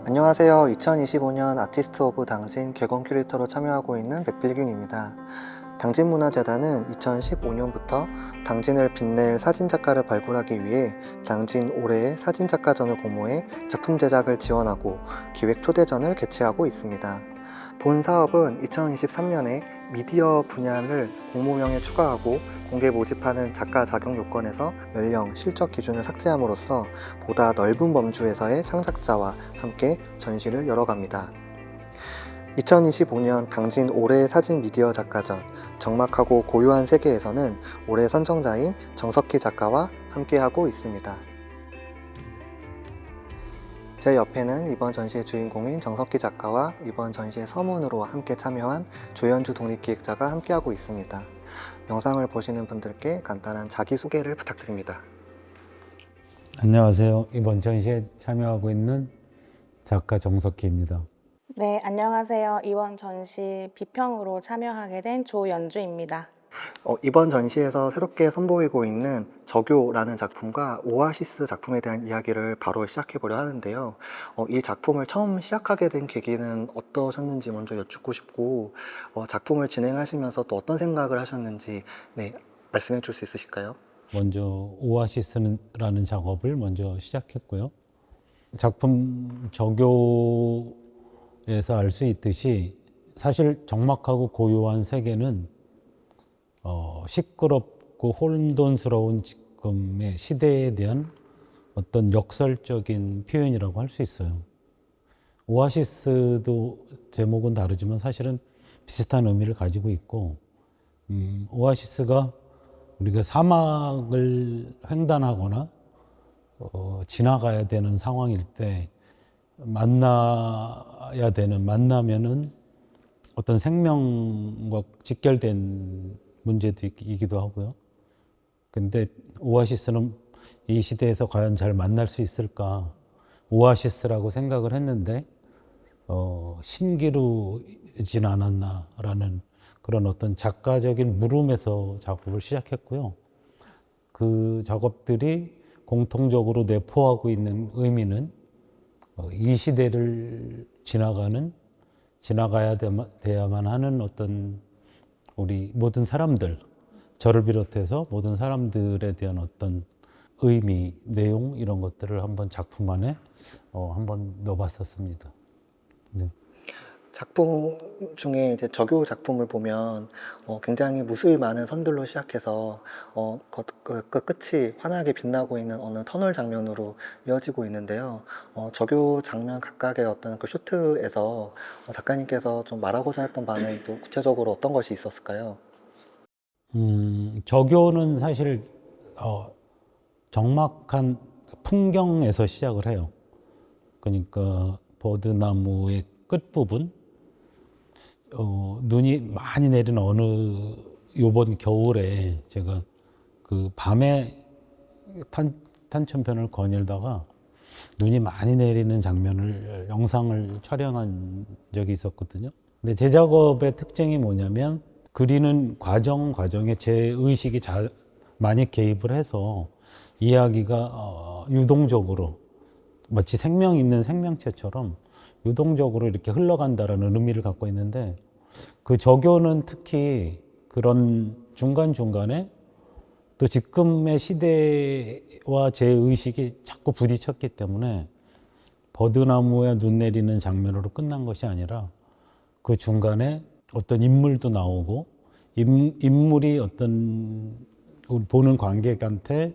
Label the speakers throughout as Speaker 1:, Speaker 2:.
Speaker 1: 안녕하세요. 2025년 아티스트 오브 당진 개건 큐레이터로 참여하고 있는 백필균입니다. 당진문화재단은 2015년부터 당진을 빛낼 사진작가를 발굴하기 위해 당진 올해의 사진작가전을 공모해 작품 제작을 지원하고 기획 초대전을 개최하고 있습니다. 본 사업은 2023년에 미디어 분야를 공모명에 추가하고 공개 모집하는 작가 자격 요건에서 연령, 실적 기준을 삭제함으로써 보다 넓은 범주에서의 창작자와 함께 전시를 열어갑니다. 2025년 당진 올해 사진 미디어 작가전 적막하고 고요한 세계에서는 올해 선정자인 정석희 작가와 함께하고 있습니다. 제 옆에는 이번 전시의 주인공인 정석희 작가와 이번 전시의 서문으로 함께 참여한 조현주 독립기획자가 함께하고 있습니다. 영상을 보시는 분들께 간단한 자기소개를 부탁드립니다.
Speaker 2: 안녕하세요. 이번 전시에 참여하고 있는 작가 정석희입니다.
Speaker 3: 네, 안녕하세요. 이번 전시 비평으로 참여하게 된 조연주입니다.
Speaker 1: 이번 전시에서 새롭게 선보이고 있는 저교라는 작품과 오아시스 작품에 대한 이야기를 바로 시작해 보려 하는데요. 이 작품을 처음 시작하게 된 계기는 어떠셨는지 먼저 여쭙고 싶고, 작품을 진행하시면서 또 어떤 생각을 하셨는지 말씀해 줄 수 있으실까요?
Speaker 2: 먼저 오아시스라는 작업을 먼저 시작했고요. 작품 저교에서 알 수 있듯이 사실 적막하고 고요한 세계는 시끄럽고 혼돈스러운 지금의 시대에 대한 어떤 역설적인 표현이라고 할 수 있어요. 오아시스도 제목은 다르지만 사실은 비슷한 의미를 가지고 있고, 오아시스가 우리가 사막을 횡단하거나 지나가야 되는 상황일 때 만나면은 어떤 생명과 직결된 문제도 있기도 하고요. 근데 오아시스는 이 시대에서 과연 잘 만날 수 있을까? 오아시스라고 생각을 했는데 신기루진 않았나라는 그런 어떤 작가적인 물음에서 작업을 시작했고요. 그 작업들이 공통적으로 내포하고 있는 의미는 이 시대를 지나가야 돼야만 하는 어떤 우리 모든 사람들, 저를 비롯해서 모든 사람들에 대한 어떤 의미, 내용 이런 것들을 한번 작품 안에 한번 넣어봤었습니다. 네.
Speaker 1: 작품 중에 이제 저교 작품을 보면 굉장히 무수히 많은 선들로 시작해서 그 끝이 환하게 빛나고 있는 어느 터널 장면으로 이어지고 있는데요. 저교 장면 각각의 어떤 그 쇼트에서 작가님께서 좀 말하고자 했던 바는 또 구체적으로 어떤 것이 있었을까요?
Speaker 2: 저교는 사실 적막한 풍경에서 시작을 해요. 그러니까 버드나무의 끝부분, 눈이 많이 내린 요번 겨울에 제가 그 밤에 탄천편을 거닐다가 눈이 많이 내리는 장면을 영상을 촬영한 적이 있었거든요. 근데 제 작업의 특징이 뭐냐면 그리는 과정에 제 의식이 많이 개입을 해서 이야기가 유동적으로 마치 생명 있는 생명체처럼 유동적으로 이렇게 흘러간다라는 의미를 갖고 있는데, 그 저교는 특히 그런 중간중간에 또 지금의 시대와 제 의식이 자꾸 부딪혔기 때문에 버드나무에 눈 내리는 장면으로 끝난 것이 아니라 그 중간에 어떤 인물도 나오고 인물이 어떤 보는 관객한테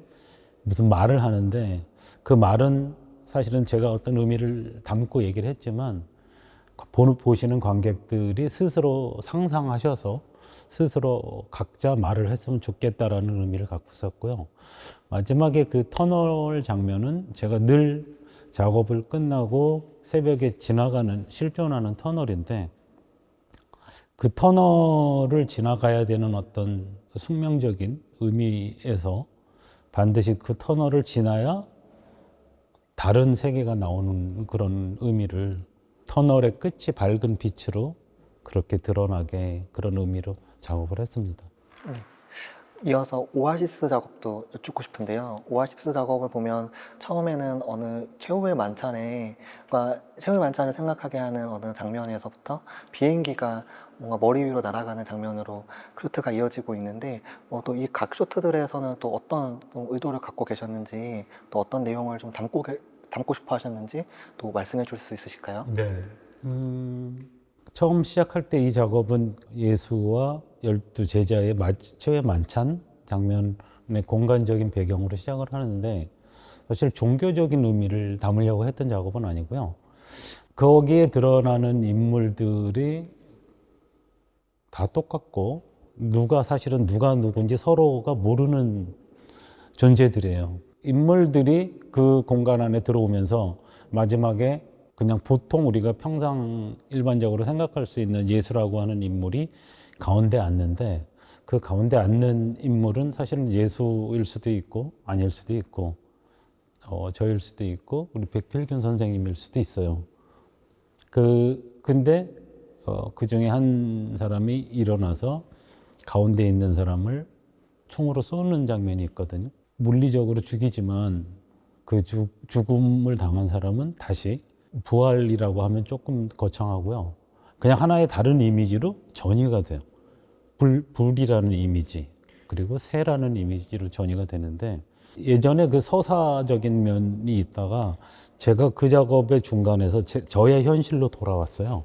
Speaker 2: 무슨 말을 하는데, 그 말은 사실은 제가 어떤 의미를 담고 얘기를 했지만 보시는 관객들이 스스로 상상하셔서 스스로 각자 말을 했으면 좋겠다라는 의미를 갖고 있었고요. 마지막에 그 터널 장면은 제가 늘 작업을 끝나고 새벽에 실존하는 터널인데, 그 터널을 지나가야 되는 어떤 숙명적인 의미에서 반드시 그 터널을 지나야 다른 세계가 나오는 그런 의미를, 터널의 끝이 밝은 빛으로 그렇게 드러나게 그런 의미로 작업을 했습니다.
Speaker 1: 이어서 오아시스 작업도 여쭙고 싶은데요. 오아시스 작업을 보면 처음에는 어느 최후의 만찬에, 그러니까 최후의 만찬을 생각하게 하는 어느 장면에서부터 비행기가 뭔가 머리 위로 날아가는 장면으로 쇼트가 이어지고 있는데, 또 이 각 쇼트들에서는 또 어떤 좀 의도를 갖고 계셨는지, 또 어떤 내용을 좀 담고 싶어 하셨는지 또 말씀해 줄 수 있으실까요?
Speaker 2: 네. 처음 시작할 때 이 작업은 예수와 12제자의 최후의 만찬 장면의 공간적인 배경으로 시작을 하는데, 사실 종교적인 의미를 담으려고 했던 작업은 아니고요. 거기에 드러나는 인물들이 다 똑같고, 사실은 누가 누군지 서로가 모르는 존재들이에요. 인물들이 그 공간 안에 들어오면서 마지막에 그냥 보통 우리가 평상 일반적으로 생각할 수 있는 예수라고 하는 인물이 가운데 앉는데, 그 가운데 앉는 인물은 사실은 예수일 수도 있고 아닐 수도 있고, 저일 수도 있고 우리 백필균 선생님일 수도 있어요. 근데 그 중에 한 사람이 일어나서 가운데 있는 사람을 총으로 쏘는 장면이 있거든요. 물리적으로 죽이지만 그 죽음을 당한 사람은 다시 부활이라고 하면 조금 거창하고요. 그냥 하나의 다른 이미지로 전이가 돼요. 불이라는 이미지, 그리고 새라는 이미지로 전이가 되는데, 예전에 그 서사적인 면이 있다가 제가 그 작업의 중간에서 저의 현실로 돌아왔어요.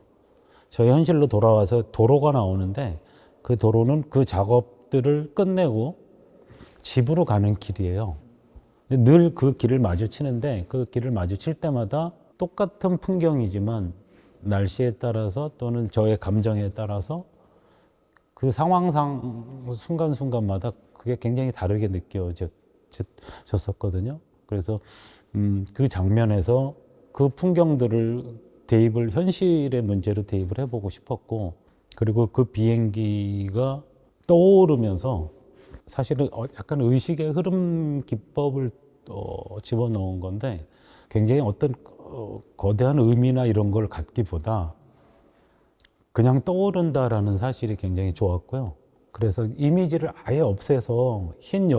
Speaker 2: 저의 현실로 돌아와서 도로가 나오는데, 그 도로는 그 작업들을 끝내고 집으로 가는 길이에요. 늘 그 길을 마주치는데, 그 길을 마주칠 때마다 똑같은 풍경이지만 날씨에 따라서 또는 저의 감정에 따라서 그 상황상 순간순간마다 그게 굉장히 다르게 느껴졌었거든요. 그래서 그 장면에서 그 풍경들을 현실의 문제로 대입을 해보고 싶었고, 그리고 그 비행기가 떠오르면서 사실은 약간 의식의 흐름 기법을 집어넣은 건데, 굉장히 어떤 거대한 의미나 이런 걸 갖기보다 그냥 떠오른다라는 사실이 굉장히 좋았고요. 그래서 이미지를 아예 없애서 흰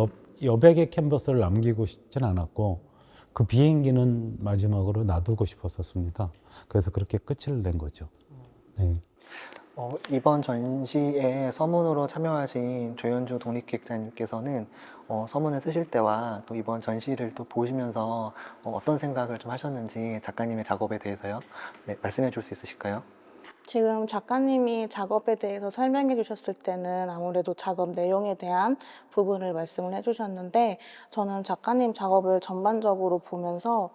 Speaker 2: 여백의 캔버스를 남기고 싶진 않았고, 그 비행기는 마지막으로 놔두고 싶었었습니다. 그래서 그렇게 끝을 낸 거죠. 네.
Speaker 1: 이번 전시에 서문으로 참여하신 조현주 독립기획자님께서는 서문을 쓰실 때와 또 이번 전시를 또 보시면서 어떤 생각을 좀 하셨는지 작가님의 작업에 대해서요. 네, 말씀해 줄 수 있으실까요?
Speaker 3: 지금 작가님이 작업에 대해서 설명해 주셨을 때는 아무래도 작업 내용에 대한 부분을 말씀을 해주셨는데, 저는 작가님 작업을 전반적으로 보면서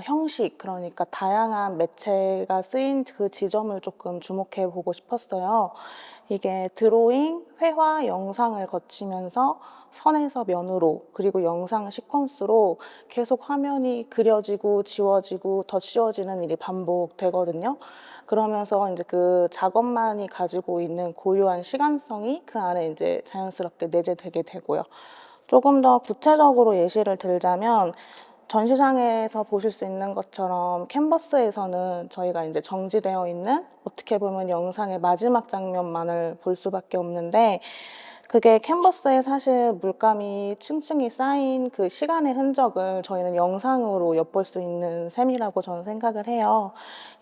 Speaker 3: 형식, 그러니까 다양한 매체가 쓰인 그 지점을 조금 주목해 보고 싶었어요. 이게 드로잉, 회화, 영상을 거치면서 선에서 면으로, 그리고 영상 시퀀스로 계속 화면이 그려지고 지워지고 더 씌워지는 일이 반복되거든요. 그러면서 이제 그 작업만이 가지고 있는 고유한 시간성이 그 안에 이제 자연스럽게 내재되게 되고요. 조금 더 구체적으로 예시를 들자면, 전시장에서 보실 수 있는 것처럼 캔버스에서는 저희가 이제 정지되어 있는, 어떻게 보면 영상의 마지막 장면만을 볼 수밖에 없는데, 그게 캔버스에 사실 물감이 층층이 쌓인 그 시간의 흔적을 저희는 영상으로 엿볼 수 있는 셈이라고 저는 생각을 해요.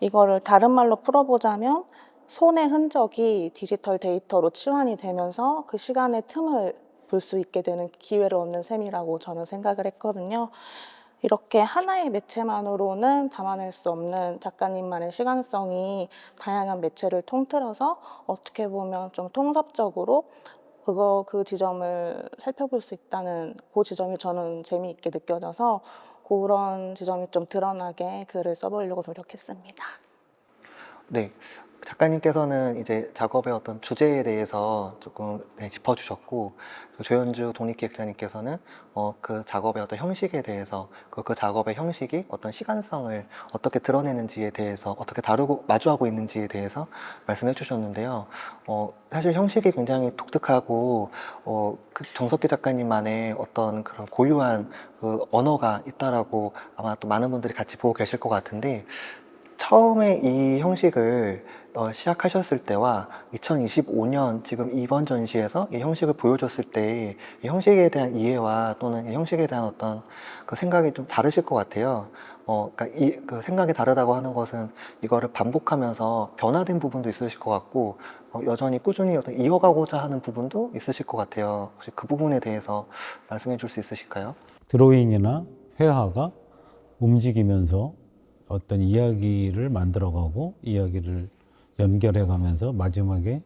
Speaker 3: 이거를 다른 말로 풀어보자면, 손의 흔적이 디지털 데이터로 치환이 되면서 그 시간의 틈을 볼 수 있게 되는 기회를 얻는 셈이라고 저는 생각을 했거든요. 이렇게 하나의 매체만으로는 담아낼 수 없는 작가님만의 시간성이 다양한 매체를 통틀어서 어떻게 보면 좀 통섭적으로 그 지점을 살펴볼 수 있다는 그 지점이 저는 재미있게 느껴져서, 그런 지점이 좀 드러나게 글을 써보려고 노력했습니다.
Speaker 1: 네, 작가님께서는 이제 작업의 어떤 주제에 대해서 조금 짚어주셨고, 조현주 독립기획자님께서는 그 작업의 어떤 형식에 대해서, 그 작업의 형식이 어떤 시간성을 어떻게 드러내는지에 대해서, 어떻게 다루고 마주하고 있는지에 대해서 말씀해 주셨는데요. 사실 형식이 굉장히 독특하고, 그 정석기 작가님만의 어떤 그런 고유한 그 언어가 있다라고 아마 또 많은 분들이 같이 보고 계실 것 같은데, 처음에 이 형식을 시작하셨을 때와 2025년 지금 이번 전시에서 이 형식을 보여줬을 때 이 형식에 대한 이해와 또는 이 형식에 대한 어떤 그 생각이 좀 다르실 것 같아요. 그러니까 그 생각이 다르다고 하는 것은 이거를 반복하면서 변화된 부분도 있으실 것 같고 여전히 꾸준히 어떤 이어가고자 하는 부분도 있으실 것 같아요. 혹시 그 부분에 대해서 말씀해 줄 수 있으실까요?
Speaker 2: 드로잉이나 회화가 움직이면서 어떤 이야기를 만들어가고 이야기를 연결해가면서 마지막에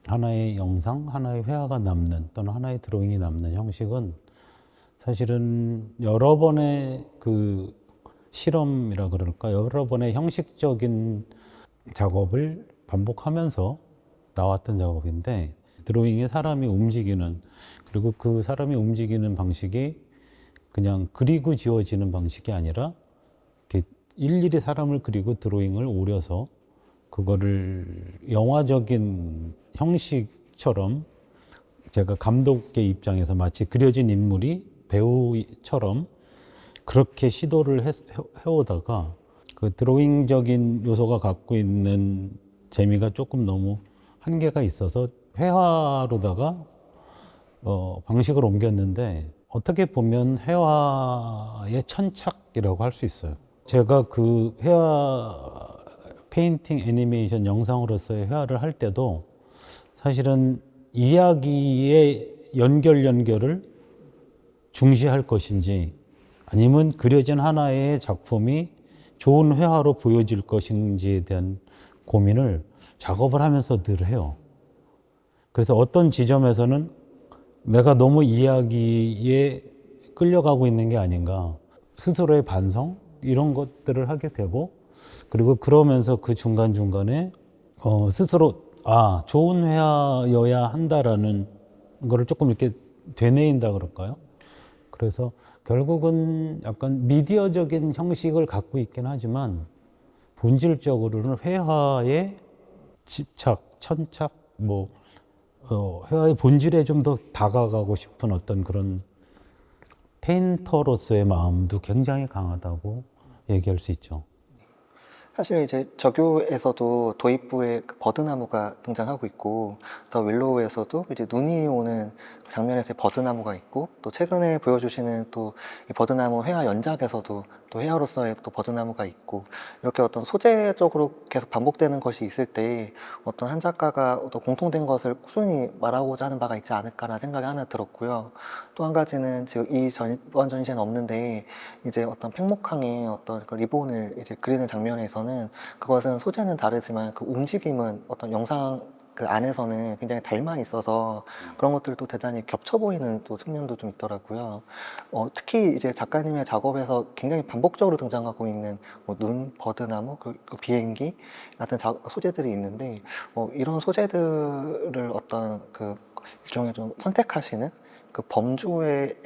Speaker 2: 하나의 영상, 하나의 회화가 남는 또는 하나의 드로잉이 남는 형식은 사실은 여러 번의 그 실험이라 그럴까, 여러 번의 형식적인 작업을 반복하면서 나왔던 작업인데, 드로잉에 사람이 움직이는, 그리고 그 사람이 움직이는 방식이 그냥 그리고 지워지는 방식이 아니라 이렇게 일일이 사람을 그리고 드로잉을 오려서 그거를 영화적인 형식처럼 제가 감독의 입장에서 마치 그려진 인물이 배우처럼 그렇게 시도를 해오다가 그 드로잉적인 요소가 갖고 있는 재미가 조금 너무 한계가 있어서 회화로다가 방식을 옮겼는데, 어떻게 보면 회화의 천착이라고 할 수 있어요. 제가 그 회화 페인팅 애니메이션 영상으로서의 회화를 할 때도 사실은 이야기의 연결을 중시할 것인지 아니면 그려진 하나의 작품이 좋은 회화로 보여질 것인지에 대한 고민을 작업을 하면서 늘 해요. 그래서 어떤 지점에서는 내가 너무 이야기에 끌려가고 있는 게 아닌가, 스스로의 반성 이런 것들을 하게 되고, 그리고 그러면서 그 중간중간에 스스로 좋은 회화여야 한다라는 거를 조금 이렇게 되뇌인다 그럴까요? 그래서 결국은 약간 미디어적인 형식을 갖고 있긴 하지만 본질적으로는 회화의 집착, 천착, 회화의 본질에 좀 더 다가가고 싶은 어떤 그런 페인터로서의 마음도 굉장히 강하다고 얘기할 수 있죠.
Speaker 1: 사실 이제 저교에서도 도입부에 그 버드나무가 등장하고 있고, 더 윌로우에서도 이제 눈이 오는 장면에서의 버드나무가 있고, 또 최근에 보여주시는 또 이 버드나무 회화 연작에서도 또 회화로서의 또 버드나무가 있고, 이렇게 어떤 소재적으로 계속 반복되는 것이 있을 때 어떤 한 작가가 어떤 공통된 것을 꾸준히 말하고자 하는 바가 있지 않을까라는 생각이 하나 들었고요. 또 한 가지는 지금 이번 전시에는 없는데, 이제 어떤 팽목항의 어떤 그 리본을 이제 그리는 장면에서는 그것은 소재는 다르지만 그 움직임은 어떤 영상 그 안에서는 굉장히 닮아 있어서 그런 것들도 대단히 겹쳐 보이는 또 측면도 좀 있더라고요. 특히 이제 작가님의 작업에서 굉장히 반복적으로 등장하고 있는 눈, 버드나무, 그 비행기 같은 소재들이 있는데, 이런 소재들을 어떤 그 일종의 좀 선택하시는 그 범주에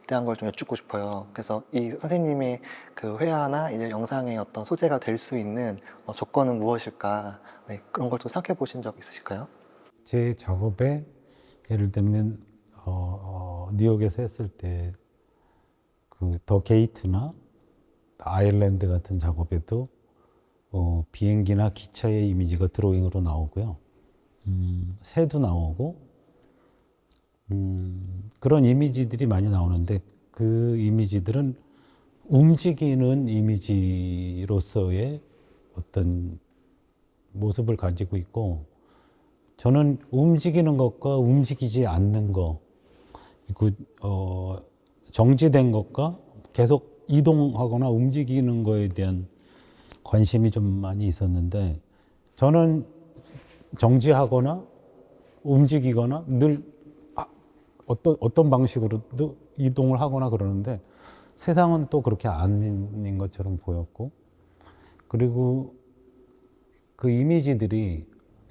Speaker 1: 대한 걸 좀 여쭙고 싶어요. 그래서 이 선생님의 그 회화나 이제 영상의 어떤 소재가 될 수 있는 조건은 무엇일까? 네, 그런 걸 좀 생각해 보신 적 있으실까요?
Speaker 2: 제 작업에 예를 들면 뉴욕에서 했을 때 그 더 게이트나 아일랜드 같은 작업에도 비행기나 기차의 이미지가 드로잉으로 나오고요. 새도 나오고 그런 이미지들이 많이 나오는데, 그 이미지들은 움직이는 이미지로서의 어떤 모습을 가지고 있고, 저는 움직이는 것과 움직이지 않는 것, 정지된 것과 계속 이동하거나 움직이는 거에 대한 관심이 좀 많이 있었는데, 저는 정지하거나 움직이거나 늘 어떤 방식으로도 이동을 하거나 그러는데, 세상은 또 그렇게 아닌 것처럼 보였고, 그리고 그 이미지들이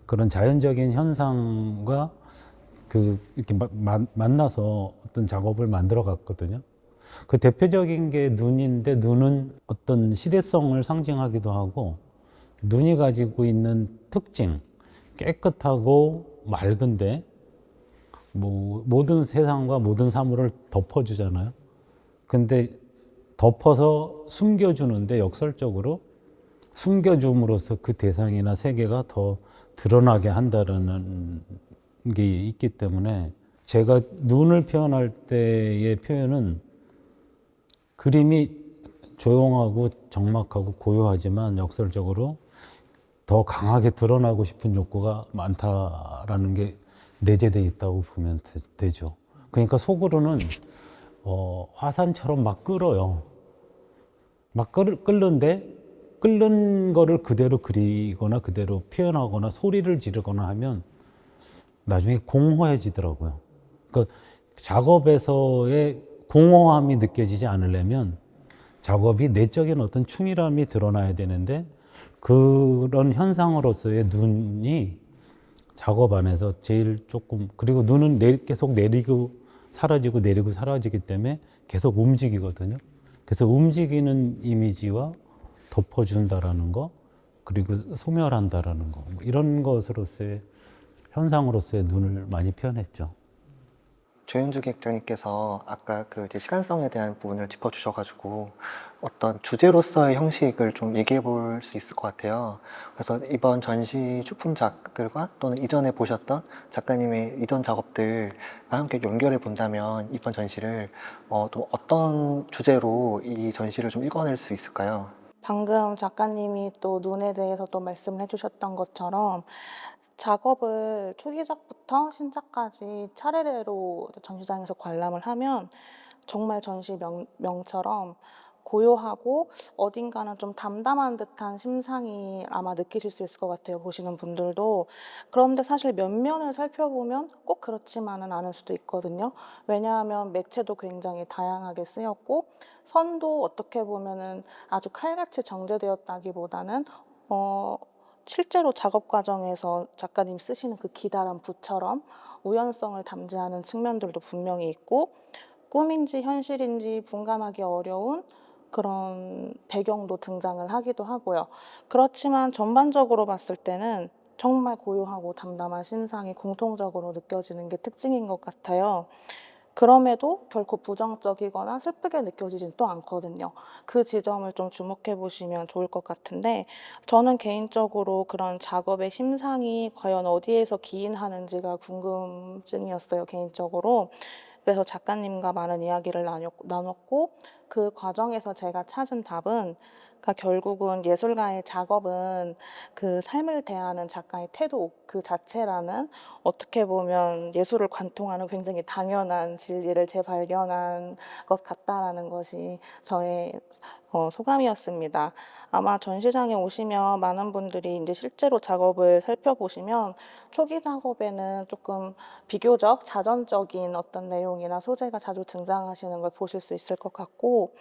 Speaker 2: 그런 자연적인 현상과 이렇게 만나서 어떤 작업을 만들어 갔거든요. 그 대표적인 게 눈인데, 눈은 어떤 시대성을 상징하기도 하고, 눈이 가지고 있는 특징, 깨끗하고 맑은데 모든 세상과 모든 사물을 덮어주잖아요. 근데 덮어서 숨겨주는데 역설적으로 숨겨줌으로써 그 대상이나 세계가 더 드러나게 한다는 게 있기 때문에 제가 눈을 표현할 때의 표현은 그림이 조용하고 적막하고 고요하지만 역설적으로 더 강하게 드러나고 싶은 욕구가 많다라는 게 내재되어 있다고 보면 되죠. 그러니까 속으로는 화산처럼 막 끓어요. 막 끓는데 끓는 거를 그대로 그리거나 그대로 표현하거나 소리를 지르거나 하면 나중에 공허해지더라고요. 그러니까 작업에서의 공허함이 느껴지지 않으려면 작업이 내적인 어떤 충실함이 드러나야 되는데 그런 현상으로서의 눈이 작업 안에서 제일 조금, 그리고 눈은 계속 내리고 사라지고 내리고 사라지기 때문에 계속 움직이거든요. 그래서 움직이는 이미지와 덮어준다라는 거, 그리고 소멸한다라는 거, 뭐 이런 것으로서의 현상으로서의 눈을 많이 표현했죠.
Speaker 1: 조윤주 기획자님께서 아까 그 이제 시간성에 대한 부분을 짚어주셔가지고 어떤 주제로서의 형식을 좀 얘기해 볼 수 있을 것 같아요. 그래서 이번 전시 출품작들과 또는 이전에 보셨던 작가님의 이전 작업들과 함께 연결해 본다면 이번 전시를 또 어떤 주제로 이 전시를 좀 읽어낼 수 있을까요?
Speaker 3: 방금 작가님이 또 눈에 대해서 또 말씀을 해주셨던 것처럼 작업을 초기작부터 신작까지 차례대로 전시장에서 관람을 하면 정말 전시 명처럼 고요하고 어딘가는 좀 담담한 듯한 심상이 아마 느끼실 수 있을 것 같아요, 보시는 분들도. 그런데 사실 면면을 살펴보면 꼭 그렇지만은 않을 수도 있거든요. 왜냐하면 매체도 굉장히 다양하게 쓰였고 선도 어떻게 보면은 아주 칼같이 정제되었다기보다는 실제로 작업 과정에서 작가님 쓰시는 그 기다란 붓처럼 우연성을 담지하는 측면들도 분명히 있고 꿈인지 현실인지 분간하기 어려운 그런 배경도 등장을 하기도 하고요. 그렇지만 전반적으로 봤을 때는 정말 고요하고 담담한 심상이 공통적으로 느껴지는 게 특징인 것 같아요. 그럼에도 결코 부정적이거나 슬프게 느껴지진 또 않거든요. 그 지점을 좀 주목해 보시면 좋을 것 같은데 저는 개인적으로 그런 작업의 심상이 과연 어디에서 기인하는지가 궁금증이었어요, 개인적으로. 그래서 작가님과 많은 이야기를 나눴고 그 과정에서 제가 찾은 답은 그러니까 결국은 예술가의 작업은 그 삶을 대하는 작가의 태도 그 자체라는 어떻게 보면 예술을 관통하는 굉장히 당연한 진리를 재발견한 것 같다라는 것이 저의 소감이었습니다. 아마 전시장에 오시면 많은 분들이 이제 실제로 작업을 살펴보시면 초기 작업에는 조금 비교적 자전적인 어떤 내용이나 소재가 자주 등장하시는 걸 보실 수 있을 것 같고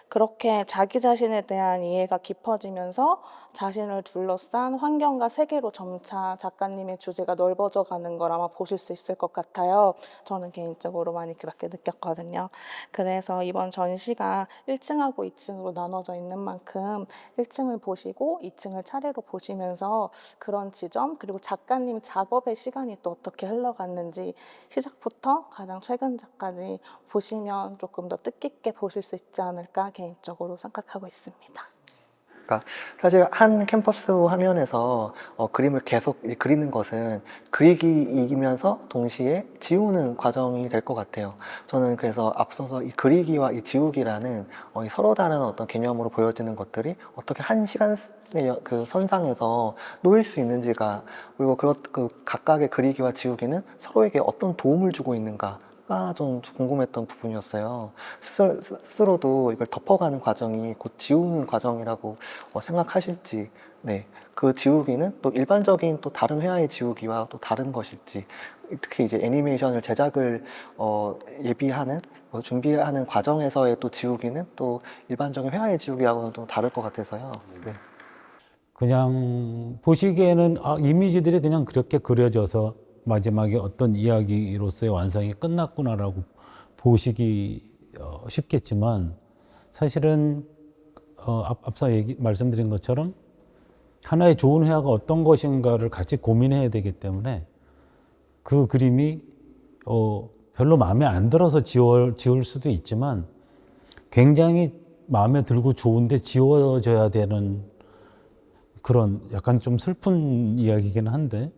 Speaker 3: 그렇게 자기 자신에 대한 이해가 깊어지면서 자신을 둘러싼 환경과 세계로 점차 작가님의 주제가 넓어져 가는 걸 아마 보실 수 있을 것 같아요. 저는 개인적으로 많이 그렇게 느꼈거든요. 그래서 이번 전시가 1층하고 2층으로 나눠져 있는 만큼 1층을 보시고 2층을 차례로 보시면서 그런 지점 그리고 작가님 작업의 시간이 또 어떻게 흘러갔는지 시작부터 가장 최근작까지 보시면 조금 더 뜻깊게 보실 수 있지 않을까 개인적으로 생각하고 있습니다.
Speaker 1: 그러니까 사실 한 캠퍼스 화면에서 그림을 계속 그리는 것은 그리기이면서 동시에 지우는 과정이 될 것 같아요. 저는 그래서 앞서서 이 그리기와 이 지우기라는 이 서로 다른 어떤 개념으로 보여지는 것들이 어떻게 한 시간의 그 선상에서 놓일 수 있는지가 그리고 그 각각의 그리기와 지우기는 서로에게 어떤 도움을 주고 있는가 가 좀 궁금했던 부분이었어요. 스스로도 이걸 덮어가는 과정이 곧 지우는 과정이라고 생각하실지, 네, 그 지우기는 또 일반적인 또 다른 회화의 지우기와 또 다른 것일지, 특히 이제 애니메이션을 제작을 예비하는 준비하는 과정에서의 또 지우기는 또 일반적인 회화의 지우기하고는 또 다를 것 같아서요. 네.
Speaker 2: 그냥 보시기에는 이미지들이 그냥 그렇게 그려져서 마지막에 어떤 이야기로서의 완성이 끝났구나라고 보시기 쉽겠지만 사실은 앞서 말씀드린 것처럼 하나의 좋은 회화가 어떤 것인가를 같이 고민해야 되기 때문에 그 그림이 별로 마음에 안 들어서 지울 수도 있지만 굉장히 마음에 들고 좋은데 지워져야 되는 그런 약간 좀 슬픈 이야기긴 한데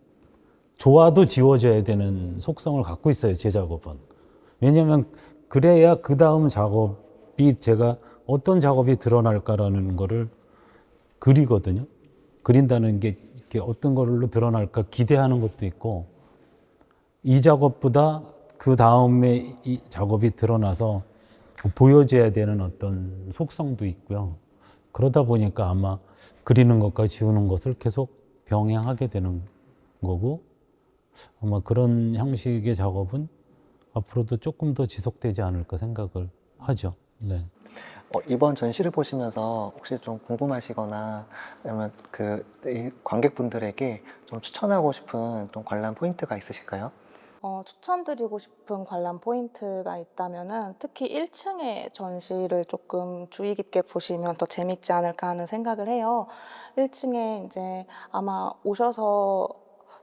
Speaker 2: 좋아도 지워져야 되는 속성을 갖고 있어요, 제 작업은. 왜냐하면 그래야 그 다음 작업이 제가 어떤 작업이 드러날까라는 거를 그리거든요. 그린다는 게 이렇게 어떤 걸로 드러날까 기대하는 것도 있고 이 작업보다 그 다음에 이 작업이 드러나서 보여줘야 되는 어떤 속성도 있고요. 그러다 보니까 아마 그리는 것과 지우는 것을 계속 병행하게 되는 거고 아마 그런 형식의 작업은 앞으로도 조금 더 지속되지 않을까 생각을 하죠. 네.
Speaker 1: 이번 전시를 보시면서 혹시 좀 궁금하시거나 아니면 이 관객분들에게 좀 추천하고 싶은 좀 관람 포인트가 있으실까요?
Speaker 3: 추천드리고 싶은 관람 포인트가 있다면은 특히 1층의 전시를 조금 주의 깊게 보시면 더 재밌지 않을까 하는 생각을 해요. 1층에 이제 아마 오셔서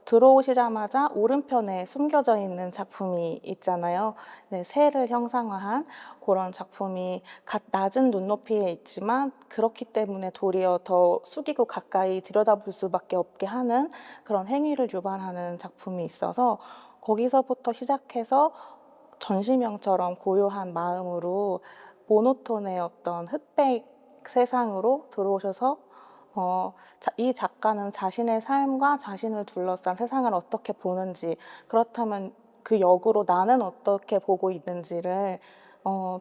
Speaker 3: 들어오시자마자 오른편에 숨겨져 있는 작품이 있잖아요. 네, 새를 형상화한 그런 작품이 낮은 눈높이에 있지만 그렇기 때문에 도리어 더 숙이고 가까이 들여다볼 수밖에 없게 하는 그런 행위를 유발하는 작품이 있어서 거기서부터 시작해서 전시명처럼 고요한 마음으로 모노톤의 어떤 흑백 세상으로 들어오셔서 이 작가는 자신의 삶과 자신을 둘러싼 세상을 어떻게 보는지, 그렇다면 그 역으로 나는 어떻게 보고 있는지를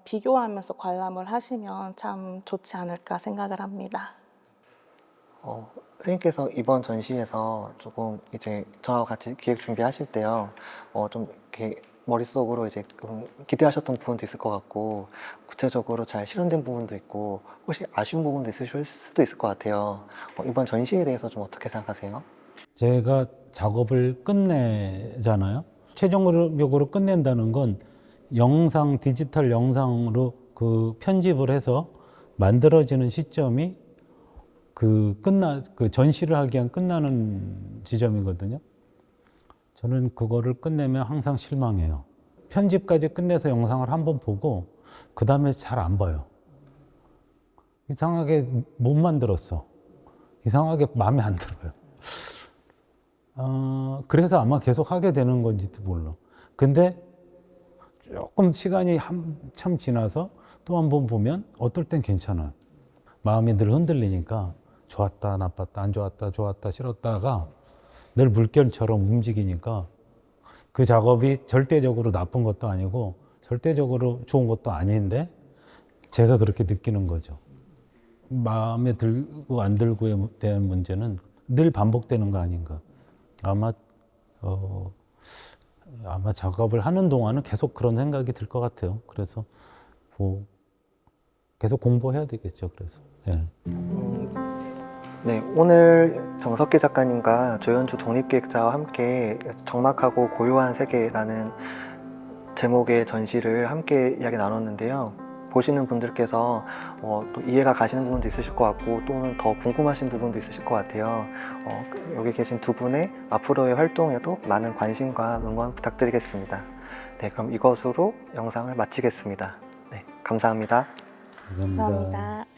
Speaker 3: 비교하면서 관람을 하시면 참 좋지 않을까 생각을 합니다.
Speaker 1: 선생님께서 이번 전시에서 조금 이제 저와 같이 기획 준비하실 때요, 좀 이렇게 머릿속으로 이제 기대하셨던 부분도 있을 것 같고, 구체적으로 잘 실현된 부분도 있고, 혹시 아쉬운 부분도 있으실 수도 있을 것 같아요. 이번 전시에 대해서 좀 어떻게 생각하세요?
Speaker 2: 제가 작업을 끝내잖아요. 최종적으로 끝낸다는 건 영상, 디지털 영상으로 그 편집을 해서 만들어지는 시점이 그 전시를 하기 위한 끝나는 지점이거든요. 저는 그거를 끝내면 항상 실망해요. 편집까지 끝내서 영상을 한번 보고 그 다음에 잘 안 봐요. 이상하게 못 만들었어. 이상하게 마음에 안 들어요. 그래서 아마 계속 하게 되는 건지도 몰라. 근데 조금 시간이 한참 지나서 또 한 번 보면 어떨 땐 괜찮아요. 마음이 늘 흔들리니까 좋았다, 나빴다, 안 좋았다, 좋았다, 싫었다가 늘 물결처럼 움직이니까 그 작업이 절대적으로 나쁜 것도 아니고 절대적으로 좋은 것도 아닌데 제가 그렇게 느끼는 거죠. 마음에 들고 안 들고에 대한 문제는 늘 반복되는 거 아닌가. 아마 작업을 하는 동안은 계속 그런 생각이 들 것 같아요. 그래서 계속 공부해야 되겠죠. 그래서. 예.
Speaker 1: 네, 오늘 정석기 작가님과 조연주 독립기획자와 함께 적막하고 고요한 세계라는 제목의 전시를 함께 이야기 나눴는데요. 보시는 분들께서 또 이해가 가시는 부분도 있으실 것 같고 또는 더 궁금하신 부분도 있으실 것 같아요. 여기 계신 두 분의 앞으로의 활동에도 많은 관심과 응원 부탁드리겠습니다. 네, 그럼 이것으로 영상을 마치겠습니다. 네, 감사합니다.
Speaker 2: 감사합니다.
Speaker 3: 감사합니다.